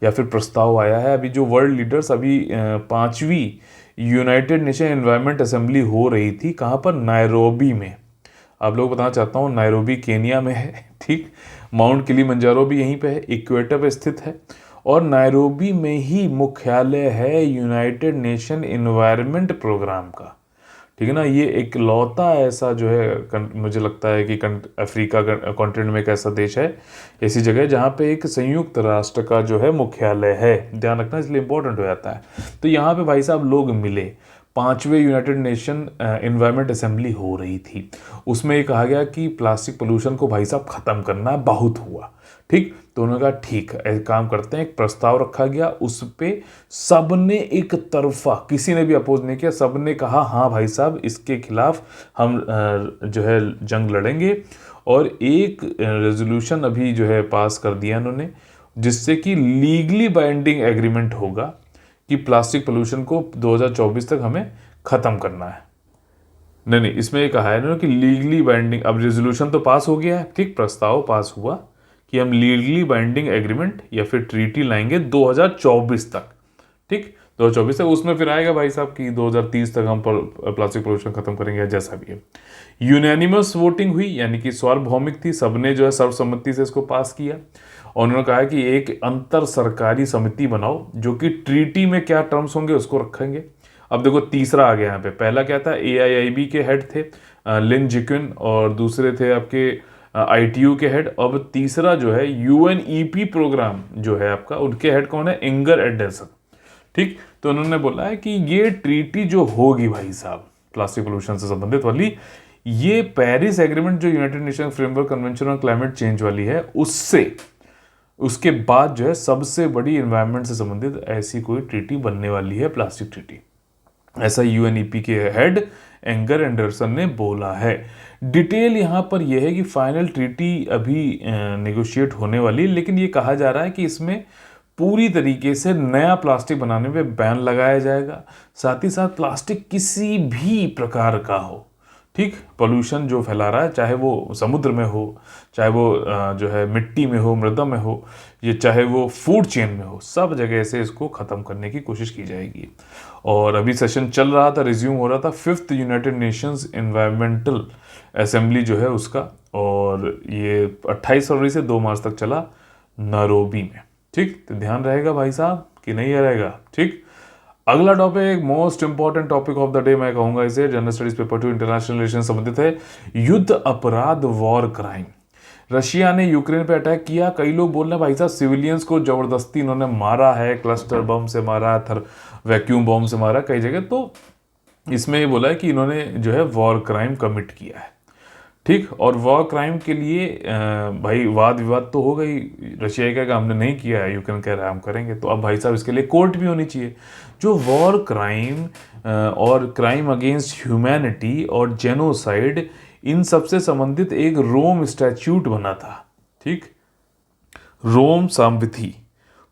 Speaker 1: या फिर प्रस्ताव आया है। अभी जो वर्ल्ड लीडर्स, अभी 5वीं यूनाइटेड नेशन एनवायरनमेंट असेंबली हो रही थी, कहाँ पर? नायरोबी में। आप लोग बताना चाहता हूँ, नायरोबी केनिया में है। ठीक, माउंट किलिमंजारो भी यहीं पे है, इक्वेटर पे स्थित है, और नायरोबी में ही मुख्यालय है यूनाइटेड नेशन एनवायरनमेंट प्रोग्राम का। ठीक है ना, ये एक लौता ऐसा जो है, मुझे लगता है कि अफ्रीका कॉन्टिनेंट में एक ऐसा देश है, ऐसी जगह जहाँ पे एक संयुक्त राष्ट्र का जो है मुख्यालय है। ध्यान रखना, इसलिए इंपॉर्टेंट हो जाता है। तो यहाँ पे भाई साहब लोग मिले, 5वें यूनाइटेड नेशन एनवायरनमेंट असेंबली हो रही थी। उसमें ये कहा गया कि प्लास्टिक पोल्यूशन को भाई साहब ख़त्म करना बहुत हुआ। ठीक, तो उन्होंने कहा ठीक है, काम करते हैं। एक प्रस्ताव रखा गया, उस पे सबने एक तरफा, किसी ने भी अपोज नहीं किया, सबने कहा हाँ भाई साहब इसके खिलाफ हम जो है जंग लड़ेंगे। और एक रेजोल्यूशन अभी जो है पास कर दिया उन्होंने, जिससे कि लीगली बाइंडिंग एग्रीमेंट होगा कि प्लास्टिक पोल्यूशन को 2024 तक हमें ख़त्म करना है। नहीं, इसमें ये कहा है इन्होंने कि लीगली बाइंडिंग, अब रेजोल्यूशन तो पास हो गया है, ठीक, प्रस्ताव पास हुआ कि हम लीगली बाइंडिंग एग्रीमेंट या फिर ट्रीटी लाएंगे 2024 तक। ठीक, 2024 तक, उसमें फिर आएगा भाई साहब कि 2030 तक हम प्लास्टिक पोल्यूशन खत्म करेंगे, जैसा भी है। यूनानिमस वोटिंग हुई, यानी कि सार्वभौमिक थी, सबने जो है सर्वसम्मति से इसको पास किया। और उन्होंने कहा कि एक अंतर सरकारी समिति बनाओ जो कि ट्रीटी में क्या टर्म्स होंगे उसको रखेंगे। अब देखो तीसरा आ गया यहाँ पे, पहला क्या था? AIIB के हेड थे लिन जिक्विन, और दूसरे थे आपके ITU के हेड। अब तीसरा जो है UNEP प्रोग्राम जो है आपका, उनके हेड कौन है? इंगर एडल्सन। ठीक, तो उन्होंने बोला है कि ये ट्रीटी जो होगी भाई साहब प्लास्टिक पोल्यूशन से संबंधित वाली, ये पेरिस एग्रीमेंट जो United nation framework convention on climate change वाली है, उससे उसके बाद जो है सबसे बड़ी एनवायरनमेंट से संबंधित ऐसी कोई ट्रीटी बनने वाली है, प्लास्टिक ट्रीटी। ऐसा यूएनईपी के हेड एंगर एंडरसन ने बोला है। डिटेल यहाँ पर यह है कि फाइनल ट्रीटी अभी नेगोशिएट होने वाली है, लेकिन ये कहा जा रहा है कि इसमें पूरी तरीके से नया प्लास्टिक बनाने पे बैन लगाया जाएगा। साथ ही साथ प्लास्टिक किसी भी प्रकार का हो, ठीक, पोल्यूशन जो फैला रहा है, चाहे वो समुद्र में हो, चाहे वो जो है मिट्टी में हो, मृदा में हो, ये चाहे वो फूड चेन में हो, सब जगह से इसको ख़त्म करने की कोशिश की जाएगी। और अभी सेशन चल रहा था, रिज्यूम हो रहा था 5th United Nations environmental assembly जो है उसका, और ये 28 फरवरी से 2 मार्च तक चला नैरोबी में। ठीक, तो ध्यान रहेगा भाई साहब कि नहीं रहेगा। ठीक, अगला topic, most important topic of the day मैं कहूंगा इसे, general studies paper 2 international relation संबंधित है, युद्ध अपराध, वॉर क्राइम। रशिया ने यूक्रेन पे अटैक किया। कई लोग बोल रहे हैं भाई साहब सिविलियंस को जबरदस्ती इन्होंने मारा है, क्लस्टर बम से मारा, वैक्यूम बम से मारा कई जगह। तो इसमें ये बोला है कि इन्होंने जो है वॉर क्राइम कमिट किया है। ठीक, और वॉर क्राइम के लिए भाई वाद विवाद तो हो गई, रशिया का हमने नहीं किया है, यूक्रेन कह रहा है हम करेंगे। तो अब भाई साहब इसके लिए कोर्ट भी होनी चाहिए। जो वॉर क्राइम और क्राइम अगेंस्ट ह्यूमैनिटी और जेनोसाइड, इन सबसे संबंधित एक रोम स्टैट्यूट बना था। ठीक, रोम संविधि,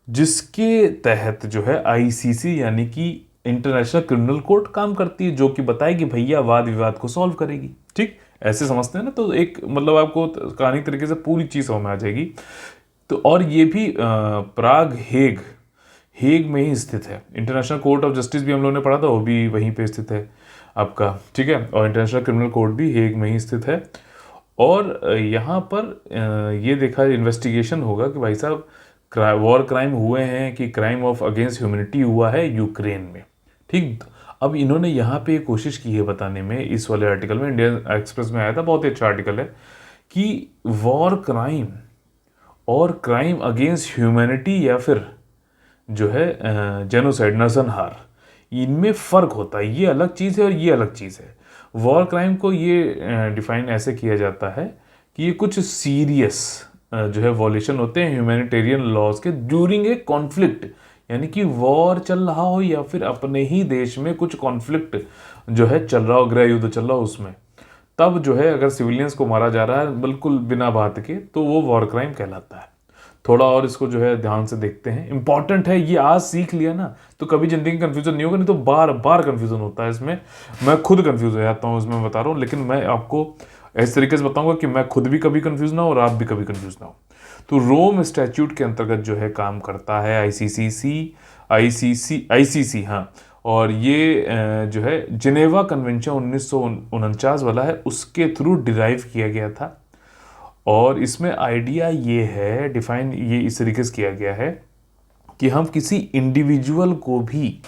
Speaker 1: जिसके तहत जो है आईसीसी यानी कि इंटरनेशनल क्रिमिनल कोर्ट काम करती है, जो कि बताएगी भैया वाद विवाद को सॉल्व करेगी। ठीक, ऐसे समझते हैं ना, तो एक मतलब आपको कहानी तरीके से पूरी चीज समझ में आ जाएगी। तो और ये भी प्राग हेग में ही स्थित है। इंटरनेशनल कोर्ट ऑफ जस्टिस भी हम लोगों ने पढ़ा था, वो भी वहीं पे स्थित है आपका। ठीक है, और इंटरनेशनल क्रिमिनल कोर्ट भी हेग में ही स्थित है। और यहाँ पर ये देखा इन्वेस्टिगेशन होगा कि भाई साहब वॉर क्राइम हुए हैं कि क्राइम ऑफ अगेंस्ट ह्यूमैनिटी हुआ है यूक्रेन में। ठीक, अब इन्होंने यहाँ पे कोशिश की है बताने में, इस वाले आर्टिकल में, इंडियन एक्सप्रेस में आया था, बहुत ही अच्छा आर्टिकल है, कि वॉर क्राइम और क्राइम अगेंस्ट ह्यूमैनिटी या फिर जो है जेनोसाइड, नरसंहार, इनमें फ़र्क होता है। ये अलग चीज़ है और ये अलग चीज़ है। वॉर क्राइम को ये डिफाइन ऐसे किया जाता है कि ये कुछ सीरियस जो है वॉलेशन होते हैं ह्यूमैनिटेरियन लॉज के ड्यूरिंग ए कॉन्फ्लिक्ट, यानी कि वॉर चल रहा हो या फिर अपने ही देश में कुछ कॉन्फ्लिक्ट जो है चल रहा हो, गृह युद्ध चल रहा हो, उसमें तब जो है अगर सिविलियंस को मारा जा रहा है बिल्कुल बिना बात के, तो वो वॉर क्राइम कहलाता है। थोड़ा और इसको जो है ध्यान से देखते हैं, इंपॉर्टेंट है ये, आज सीख लिया ना तो कभी जिंदगी में कंफ्यूजन नहीं होगा, नहीं तो बार बार कंफ्यूजन होता है इसमें। मैं खुद कंफ्यूज हो जाता हूँ इसमें, बता रहा हूँ, लेकिन मैं आपको इस तरीके से बताऊंगा कि मैं खुद भी कभी कंफ्यूज ना हो और आप भी कभी कंफ्यूज ना हो। तो रोम स्टैट्यूट के अंतर्गत जो है काम करता है आईसीसी, हाँ, और ये जो है जिनेवा कन्वेंशन 1949 वाला है, उसके थ्रू डिराइव किया गया था। और इसमें आइडिया ये है, डिफाइन ये इस तरीके से किया गया है कि हम किसी इंडिविजुअल को भी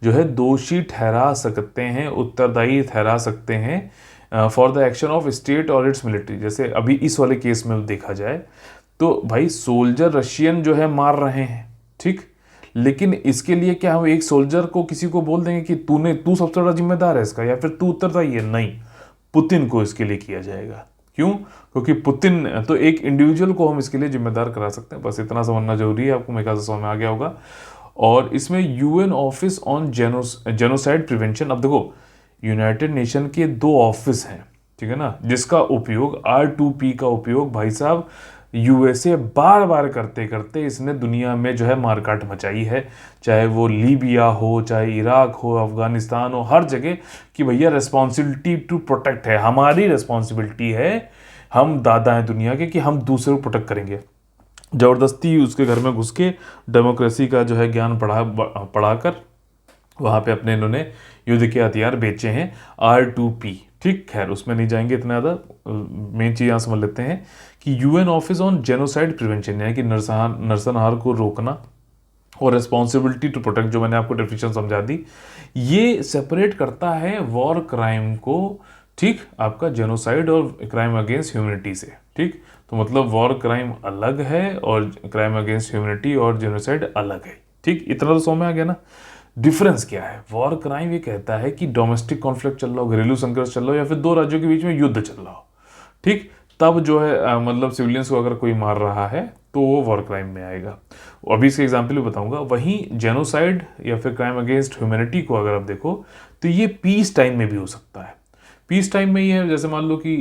Speaker 1: जो है दोषी ठहरा सकते हैं, उत्तरदायी ठहरा सकते हैं for the action of state और इट्स मिलिट्री। जैसे अभी इस वाले केस में देखा जाए तो भाई सोल्जर रशियन जो है मार रहे हैं, ठीक, लेकिन इसके लिए क्या हम एक सोल्जर को किसी को बोल देंगे कि तू सबसे बड़ा जिम्मेदार है इसका, या फिर तू उत्तरदायी है? नहीं, पुतिन को इसके लिए किया जाएगा। क्यों? क्योंकि पुतिन, तो एक इंडिविजुअल को हम इसके लिए जिम्मेदार करा सकते हैं। बस इतना समझना जरूरी है आपको, मेरे ख्याल से समझ में आ गया होगा। और इसमें UN office on genocide prevention, अब देखो यूनाइटेड नेशन के 2 ऑफिस हैं, ठीक है ना, जिसका उपयोग R2P का उपयोग भाई साहब यूएसए बार बार करते करते इसने दुनिया में जो है मारकाट मचाई है, चाहे वो लीबिया हो, चाहे इराक हो, अफगानिस्तान हो, हर जगह कि भैया रिस्पॉन्सिबिलिटी टू प्रोटेक्ट है, हमारी रिस्पॉन्सिबिलिटी है, हम दादा हैं दुनिया के कि हम दूसरे को प्रोटेक्ट करेंगे। ज़बरदस्ती उसके घर में घुस के डेमोक्रेसी का जो है ज्ञान पढ़ाकर वहाँ पे अपने इन्होंने युद्ध के हथियार बेचे हैं, R2P। ठीक, खैर उसमें नहीं जाएंगे इतना ज़्यादा, मेन चीज़ यहाँ समझ लेते हैं कि UN office on genocide prevention, यानी कि नरसंहार को रोकना, और रिस्पॉन्सिबिलिटी टू प्रोटेक्ट, जो मैंने आपको डेफिनेशन समझा दी, ये सेपरेट करता है वॉर क्राइम को, ठीक, आपका जेनोसाइड और क्राइम अगेंस्ट ह्यूमैनिटी से। ठीक, तो मतलब वॉर क्राइम अलग है और क्राइम अगेंस्ट ह्यूमैनिटी और जेनोसाइड अलग है। ठीक, इतना तो समझ में आ गया ना। डिफरेंस क्या है? वॉर क्राइम ये कहता है कि डोमेस्टिक कॉन्फ्लिक्ट चल रहा हो, घरेलू संघर्ष चल रहा हो, या फिर 2 राज्यों के बीच में युद्ध चल रहा हो, ठीक, तब जो है मतलब सिविलियंस को अगर कोई मार रहा है तो वो वॉर क्राइम में आएगा। अभी इसके एग्जाम्पल भी बताऊंगा। वहीं जेनोसाइड या फिर क्राइम अगेंस्ट ह्यूमैनिटी को अगर आप देखो तो ये पीस टाइम में भी हो सकता है। पीस टाइम में ये है, जैसे मान लो कि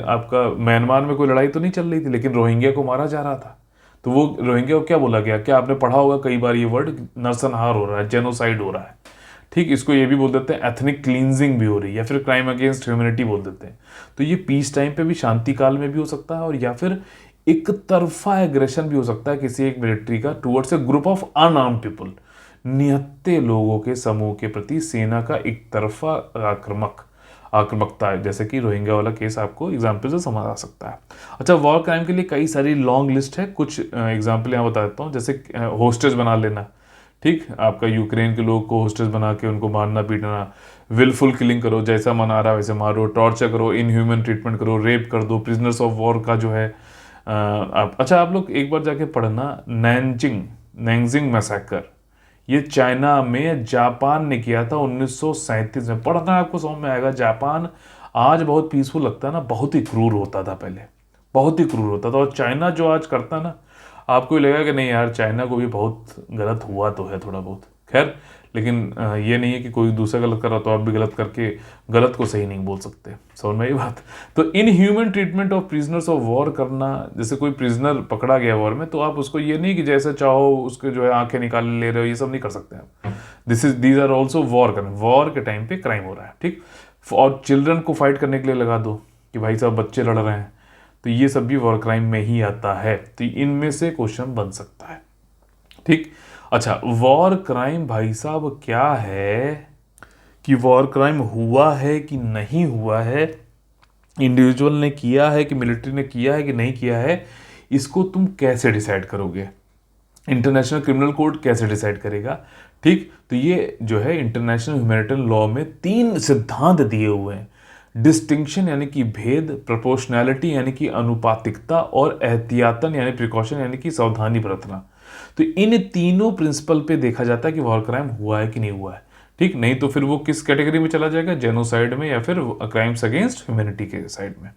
Speaker 1: आपका म्यांमार में कोई लड़ाई तो नहीं चल रही थी, लेकिन रोहिंग्या को मारा जा रहा था, तो वो रोहिंग्या को क्या बोला गया, क्या आपने पढ़ा होगा कई बार ये वर्ड, नरसंहार हो रहा है, जेनोसाइड हो रहा है। ठीक, इसको ये भी बोल देते हैं एथनिक क्लींजिंग भी हो रही है, या फिर क्राइम अगेंस्ट ह्यूमैनिटी बोल देते हैं। तो ये पीस टाइम पे भी, शांति काल में भी हो सकता है, और या फिर एक तरफा एग्रेशन भी हो सकता है किसी एक मिलिट्री का towards a group of unarmed people, निहत्थे लोगों के समूह के प्रति सेना का एक तरफा आक्रामकता है, जैसे कि रोहिंग्या वाला केस आपको एग्जाम्पल से समझ आ सकता है। अच्छा, वॉर क्राइम के लिए कई सारी लॉन्ग लिस्ट है, कुछ एग्जाम्पल यहाँ बता देता हूँ। जैसे होस्टेज बना लेना, ठीक, आपका यूक्रेन के लोग को होस्टेज बना के उनको मारना पीटना, विलफुल किलिंग करो, जैसा मन आ रहा है वैसे मारो, टॉर्चर करो, इनह्यूमन ट्रीटमेंट करो, रेप कर दो, प्रिजनर्स ऑफ वॉर का जो है आप लोग एक बार जाके पढ़ना, नैंजिंग मैसेकर, ये चाइना में जापान ने किया था 1937 में। पढ़ना आपको समझ में आएगा। जापान आज बहुत पीसफुल लगता है ना, बहुत ही क्रूर होता था पहले, बहुत ही क्रूर होता था। और चाइना जो आज करता है ना, आपको भी लगेगा कि नहीं यार, चाइना को भी बहुत गलत हुआ तो है थोड़ा बहुत, खैर, लेकिन ये नहीं है कि कोई दूसरा गलत कर रहा तो आप भी गलत करके गलत को सही नहीं बोल सकते, समझ में ये बात। तो inhuman treatment of prisoners of war करना, जैसे कोई प्रिजनर पकड़ा गया वॉर में, तो आप उसको ये नहीं कि जैसे चाहो उसके जो है आंखें निकाल ले रहे हो, ये सब नहीं कर सकते आप। These are also war crime, war के टाइम पे क्राइम हो रहा है, ठीक। और चिल्ड्रन को फाइट करने के लिए लगा दो कि भाई साहब बच्चे लड़ रहे हैं, तो ये सब भी वॉर क्राइम में ही आता है। तो इनमें से क्वेश्चन बन सकता है, ठीक। अच्छा, वॉर क्राइम भाई साहब क्या है, कि वॉर क्राइम हुआ है कि नहीं हुआ है, इंडिविजुअल ने किया है कि मिलिट्री ने किया है कि नहीं किया है, इसको तुम कैसे डिसाइड करोगे, इंटरनेशनल क्रिमिनल कोर्ट कैसे डिसाइड करेगा, ठीक। तो ये जो है इंटरनेशनल ह्यूमैनिटेरियन लॉ में 3 सिद्धांत दिए हुए हैं, डिस्टिंक्शन यानी कि भेद, प्रोपोर्शनैलिटी यानी कि अनुपातिकता, और एहतियातन यानी प्रिकॉशन यानी कि सावधानी बरतना। तो इन तीनों प्रिंसिपल पे देखा जाता है कि वॉर क्राइम हुआ है कि नहीं हुआ है, ठीक। नहीं तो फिर वो किस कैटेगरी में चला जाएगा, जेनोसाइड में या फिर क्राइम्स अगेंस्ट ह्यूमैनिटी के साइड में,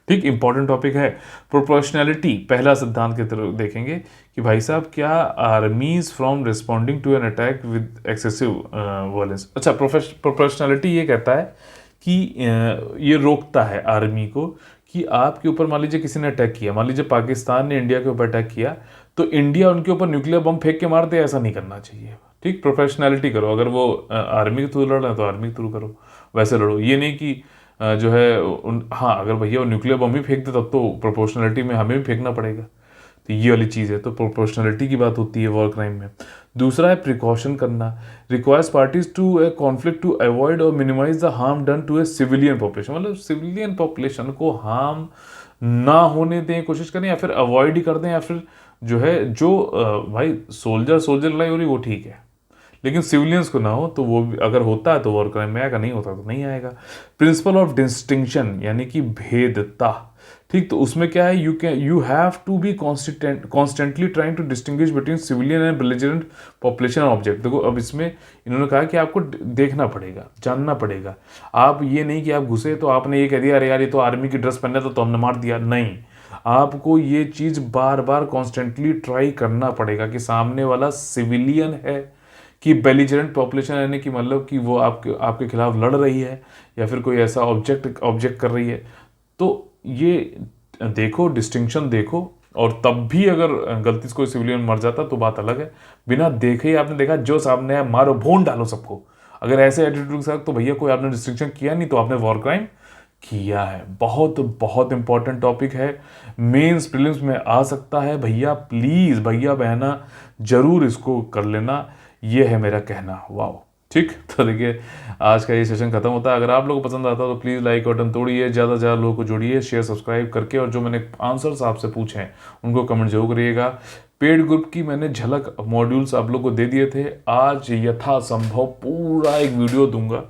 Speaker 1: ठीक। इंपॉर्टेंट टॉपिक है। प्रोपोर्शनैलिटी, पहला सिद्धांत की तरफ देखेंगे कि भाई साहब क्या armies from responding to an attack with excessive violence. अच्छा, प्रोपोर्शनैलिटी ये कहता है कि ये रोकता है आर्मी को कि आपके ऊपर, मान लीजिए किसी ने अटैक किया, मान लीजिए पाकिस्तान ने इंडिया के ऊपर अटैक किया, तो इंडिया उनके ऊपर न्यूक्लियर बम फेंक के मार दे, ऐसा नहीं करना चाहिए, ठीक। प्रोफेशनैलिटी करो, अगर वो आर्मी के थ्रू लड़ रहे हैं तो आर्मी के थ्रू करो, वैसे लड़ो। ये नहीं कि जो है हाँ, अगर भैया वो न्यूक्लियर बम ही फेंक दे तब तो प्रोपोर्शनैलिटी में हमें भी फेंकना पड़ेगा, तो ये वाली चीज़ है। तो प्रोपोर्शनैलिटी की बात होती है वॉर क्राइम में। दूसरा है प्रिकॉशन करना, requires parties to a conflict to avoid और minimise the harm done to a civilian population, मतलब सिविलियन पॉपुलेशन को हार्म ना होने दें, कोशिश करें, या फिर अवॉइड ही कर दें, या फिर जो है जो भाई सोल्जर लड़ाई हो रही वो ठीक है, लेकिन सिविलियंस को ना हो, तो वो अगर होता है तो वॉर क्राइम में आएगा, नहीं होता तो नहीं आएगा। प्रिंसिपल ऑफ डिस्टिंक्शन यानी कि भेदता, ठीक। तो उसमें क्या है, you have to be constantly trying to distinguish between civilian and belligerent population object. देखो अब इसमें इन्होंने कहा कि आपको देखना पड़ेगा, जानना पड़ेगा। आप ये नहीं कि आप घुसे तो आपने ये कह दिया अरे यार ये तो आर्मी की ड्रेस पहने तो हमने मार दिया, नहीं। आपको ये चीज़ बार बार कॉन्स्टेंटली ट्राई करना पड़ेगा कि सामने वाला सिविलियन है कि बेलिजरेंट पॉपुलेशन, यानी कि मतलब कि वो आपके खिलाफ लड़ रही है, या फिर कोई ऐसा ऑब्जेक्ट कर रही है। तो ये देखो, डिस्टिंक्शन देखो, और तब भी अगर गलती से कोई सिविलियन मर जाता तो बात अलग है। बिना देखे ही आपने देखा जो सामने है मारो, भून डालो सबको, अगर ऐसे एटीट्यूड के साथ, तो भैया कोई आपने डिस्टिंक्शन किया नहीं, तो आपने वॉर क्राइम किया है। बहुत बहुत इंपॉर्टेंट टॉपिक है, मेंस प्रीलिम्स में आ सकता है भैया, प्लीज भैया बहना जरूर इसको कर लेना, ये है मेरा कहना। वाओ, ठीक। तो देखिए आज का ये सेशन खत्म होता है। अगर आप लोगों को पसंद आता है तो प्लीज़ लाइक बटन तोड़िए, ज़्यादा से ज़्यादा लोगों को जोड़िए, शेयर सब्सक्राइब करके, और जो मैंने आंसर्स आपसे पूछे हैं उनको कमेंट जरूर करिएगा। पेड ग्रुप की मैंने झलक मॉड्यूल्स आप लोग को दे दिए थे, आज यथासंभव पूरा एक वीडियो दूंगा,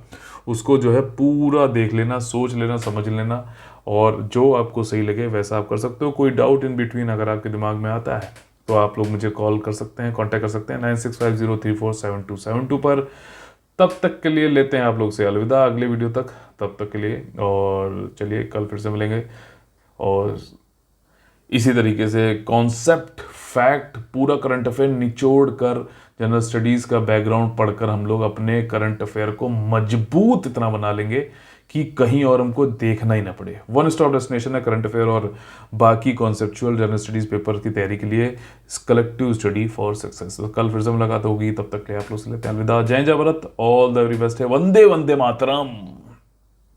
Speaker 1: उसको जो है पूरा देख लेना, सोच लेना, समझ लेना, और जो आपको सही लगे वैसा आप कर सकते हो। कोई डाउट इन बिटवीन अगर आपके दिमाग में आता है तो आप लोग मुझे कॉल कर सकते हैं, कांटेक्ट कर सकते हैं 9650347272 पर। तब तक के लिए लेते हैं आप लोग से अलविदा, अगले वीडियो तक, तब तक के लिए। और चलिए कल फिर से मिलेंगे, और इसी तरीके से कॉन्सेप्ट फैक्ट, पूरा करंट अफेयर निचोड़ कर, जनरल स्टडीज़ का बैकग्राउंड पढ़कर हम लोग अपने करंट अफेयर को मजबूत इतना बना लेंगे कि कहीं और हमको देखना ही ना पड़े। वन स्टॉप डेस्टिनेशन है करंट अफेयर और बाकी कॉन्सेप्चुअल जनरल स्टडीज़ पेपर की तैयारी के लिए, कलेक्टिव स्टडी फॉर सक्सेस। तो कल फिर से मुलाकात होगी, तब तक के लिए आप लोग से लेते हैं अलविदा। जय जय Bharat, all the very best है। वंदे वंदे मातरम।